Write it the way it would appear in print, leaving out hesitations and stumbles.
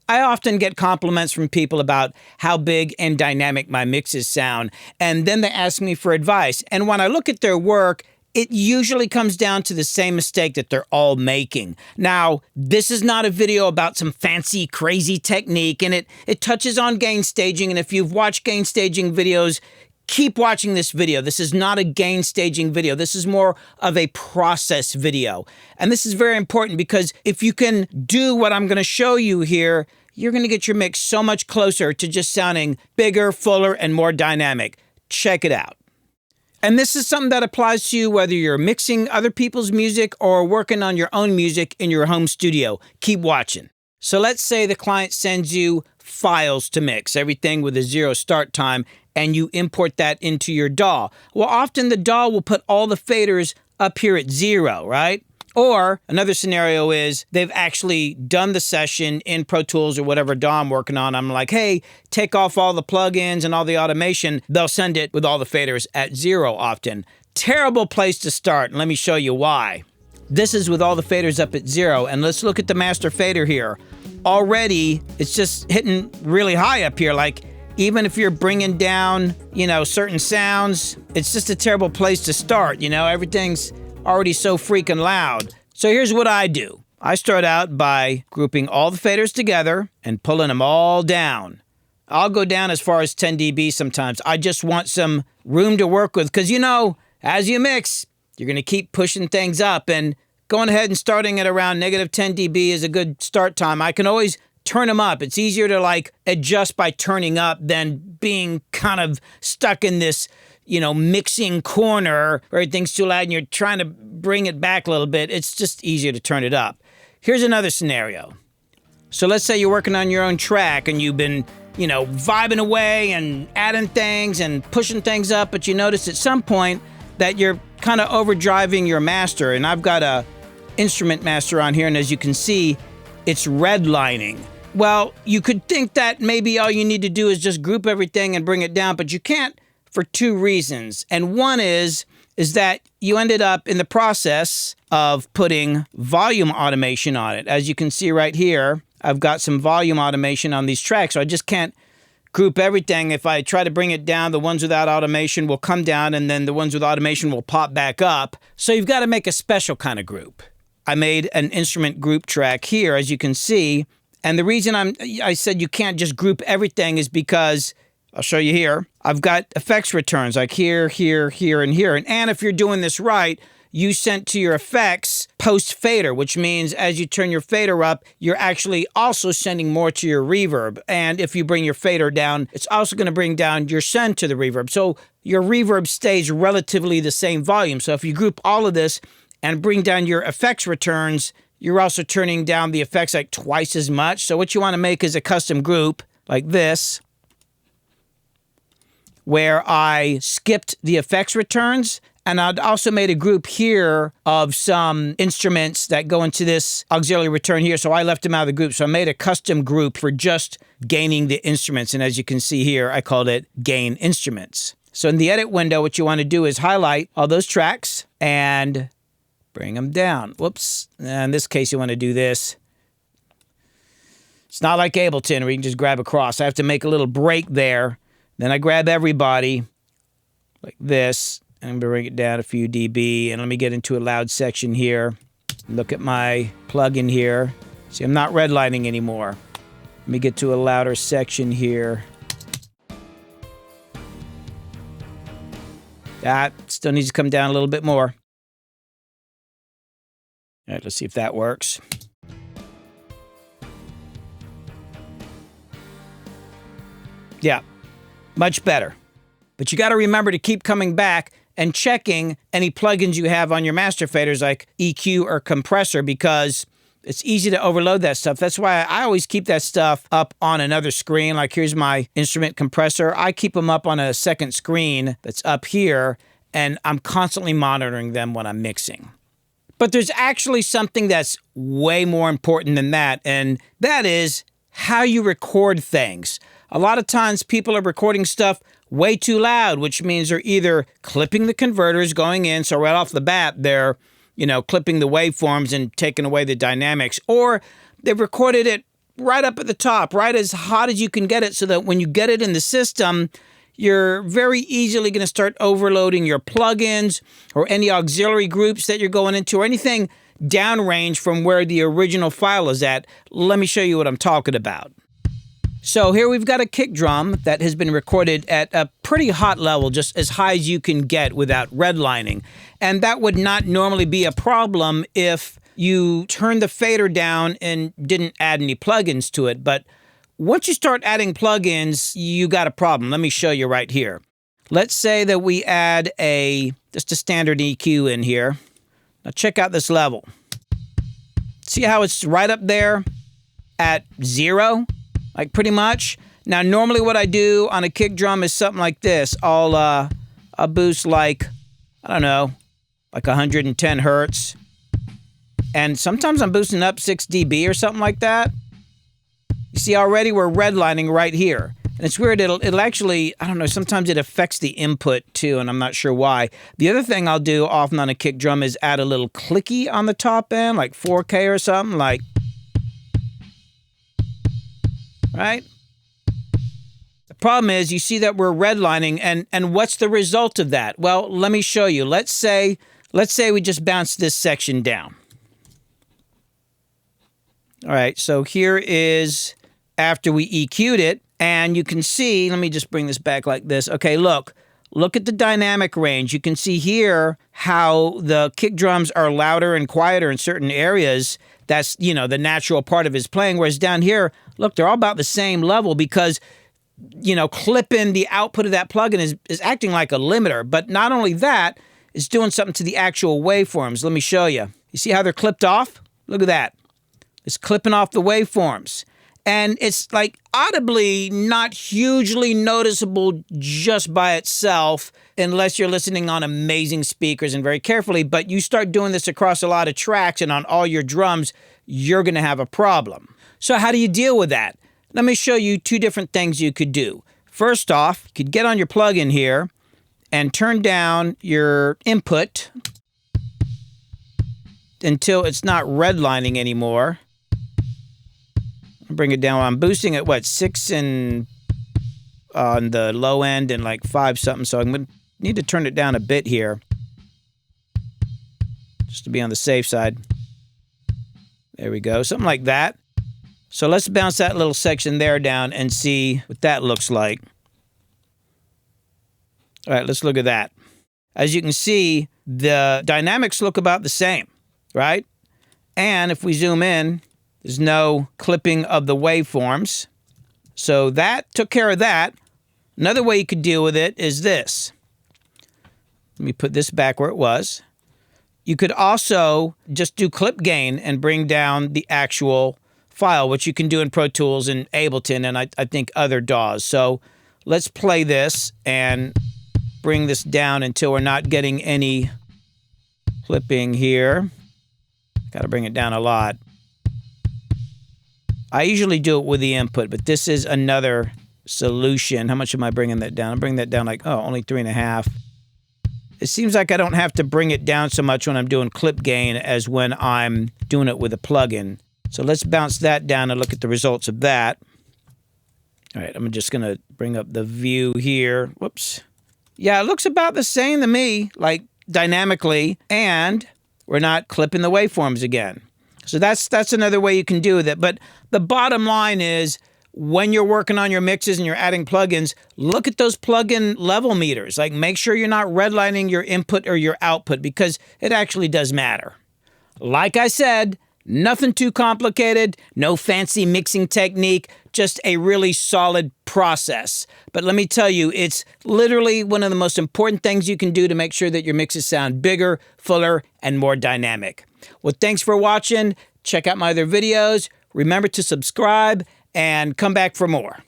I often get compliments from people about how big and dynamic my mixes sound, and then they ask me for advice. And when I look at their work, it usually comes down to the same mistake that they're all making. Now, this is not a video about some fancy, crazy technique, and it touches on gain staging, and if you've watched gain staging videos, keep watching this video. This is not a gain staging video. This is more of a process video. And this is very important because if you can do what I'm going to show you here, you're going to get your mix so much closer to just sounding bigger, fuller, and more dynamic. Check it out. And this is something that applies to you whether you're mixing other people's music or working on your own music in your home studio. Keep watching. So let's say the client sends you files to mix, everything with a 0 start time, and you import that into your DAW. Well, often the DAW will put all the faders up here at 0, right? Or another scenario is they've actually done the session in Pro Tools or whatever DAW I'm working on. I'm like, hey, take off all the plugins and all the automation. They'll send it with all the faders at 0 often. Terrible place to start, and let me show you why. This is with all the faders up at 0, and let's look at the master fader here. Already, it's just hitting really high up here, like even if you're bringing down, certain sounds, it's just a terrible place to start, everything's already so freaking loud. So here's what I do. I start out by grouping all the faders together and pulling them all down. I'll go down as far as 10 dB sometimes. I just want some room to work with because, as you mix, you're going to keep pushing things up, and going ahead and starting at around negative 10 dB is a good start time. I can always turn them up. It's easier to adjust by turning up than being kind of stuck in this, mixing corner where everything's too loud and you're trying to bring it back a little bit. It's just easier to turn it up. Here's another scenario. So let's say you're working on your own track and you've been, vibing away and adding things and pushing things up, but you notice at some point that you're kind of overdriving your master. And I've got a instrument master on here, and as you can see, it's redlining. Well, you could think that maybe all you need to do is just group everything and bring it down, but you can't for 2 reasons. And one is that you ended up in the process of putting volume automation on it. As you can see right here, I've got some volume automation on these tracks, so I just can't group everything. If I try to bring it down, the ones without automation will come down, and then the ones with automation will pop back up. So you've got to make a special kind of group. I made an instrument group track here, as you can see. And the reason I said you can't just group everything is because, I'll show you here, I've got effects returns like here, here, here, and here. And if you're doing this right, you sent to your effects post fader, which means as you turn your fader up, you're actually also sending more to your reverb. And if you bring your fader down, it's also going to bring down your send to the reverb. So your reverb stays relatively the same volume. So if you group all of this and bring down your effects returns, you're also turning down the effects like twice as much. So what you want to make is a custom group like this, where I skipped the effects returns, and I'd also made a group here of some instruments that go into this auxiliary return here, so I left them out of the group. So I made a custom group for just gaining the instruments, and as you can see here, I called it Gain Instruments. So in the edit window, what you want to do is highlight all those tracks and bring them down. Whoops. In this case, you want to do this. It's not like Ableton where you can just grab across. I have to make a little break there. Then I grab everybody like this, and I'm going to bring it down a few dB. And let me get into a loud section here. Look at my plugin here. See, I'm not redlining anymore. Let me get to a louder section here. That still needs to come down a little bit more. All right, let's see if that works. Yeah, much better. But you got to remember to keep coming back and checking any plugins you have on your master faders like EQ or compressor, because it's easy to overload that stuff. That's why I always keep that stuff up on another screen. Like here's my instrument compressor. I keep them up on a second screen that's up here, and I'm constantly monitoring them when I'm mixing. But there's actually something that's way more important than that, and that is how you record things. A lot of times people are recording stuff way too loud, which means they're either clipping the converters going in, so right off the bat they're, clipping the waveforms and taking away the dynamics, or they've recorded it right up at the top, right as hot as you can get it, so that when you get it in the system, you're very easily going to start overloading your plugins or any auxiliary groups that you're going into or anything downrange from where the original file is at. Let me show you what I'm talking about. So here we've got a kick drum that has been recorded at a pretty hot level, just as high as you can get without redlining. And that would not normally be a problem if you turned the fader down and didn't add any plugins to it. But once you start adding plugins, you got a problem. Let me show you right here. Let's say that we add just a standard EQ in here. Now check out this level. See how it's right up there at 0? Like pretty much. Now normally what I do on a kick drum is something like this. I'll boost like, I don't know, like 110 hertz. And sometimes I'm boosting up 6 dB or something like that. You see already we're redlining right here. And it's weird, it'll actually, I don't know, sometimes it affects the input too, and I'm not sure why. The other thing I'll do often on a kick drum is add a little clicky on the top end, like 4K or something, like, right? The problem is you see that we're redlining, and what's the result of that? Well, let me show you. Let's say we just bounce this section down. All right, so here is after we EQ'd it, and you can see, let me just bring this back like this. Okay, look at the dynamic range. You can see here how the kick drums are louder and quieter in certain areas. That's, you know, the natural part of his playing, whereas down here, look, they're all about the same level because, you know, clipping the output of that plugin is acting like a limiter. But not only that, it's doing something to the actual waveforms. Let me show you. You see how they're clipped off? Look at that. It's clipping off the waveforms. And it's like audibly not hugely noticeable just by itself unless you're listening on amazing speakers and very carefully. But you start doing this across a lot of tracks and on all your drums, you're going to have a problem. So how do you deal with that? Let me show you 2 different things you could do. First off, you could get on your plugin here and turn down your input until it's not redlining anymore. Bring it down. I'm boosting at what, 6 and on the low end and like 5 something. So I'm going to need to turn it down a bit here just to be on the safe side. There we go. Something like that. So let's bounce that little section there down and see what that looks like. All right, let's look at that. As you can see, the dynamics look about the same, right? And if we zoom in, there's no clipping of the waveforms. So that took care of that. Another way you could deal with it is this. Let me put this back where it was. You could also just do clip gain and bring down the actual file, which you can do in Pro Tools and Ableton and I think other DAWs. So let's play this and bring this down until we're not getting any clipping here. Got to bring it down a lot. I usually do it with the input, but this is another solution. How much am I bringing that down? I'm bringing that down like, only 3.5. It seems like I don't have to bring it down so much when I'm doing clip gain as when I'm doing it with a plugin. So let's bounce that down and look at the results of that. All right, I'm just going to bring up the view here. Whoops. Yeah, it looks about the same to me, like dynamically, and we're not clipping the waveforms again. So that's another way you can do that. But the bottom line is when you're working on your mixes and you're adding plugins, look at those plugin level meters. Like make sure you're not redlining your input or your output because it actually does matter. Like I said, nothing too complicated, no fancy mixing technique, just a really solid process. But let me tell you, it's literally one of the most important things you can do to make sure that your mixes sound bigger, fuller, and more dynamic. Well, thanks for watching. Check out my other videos. Remember to subscribe and come back for more.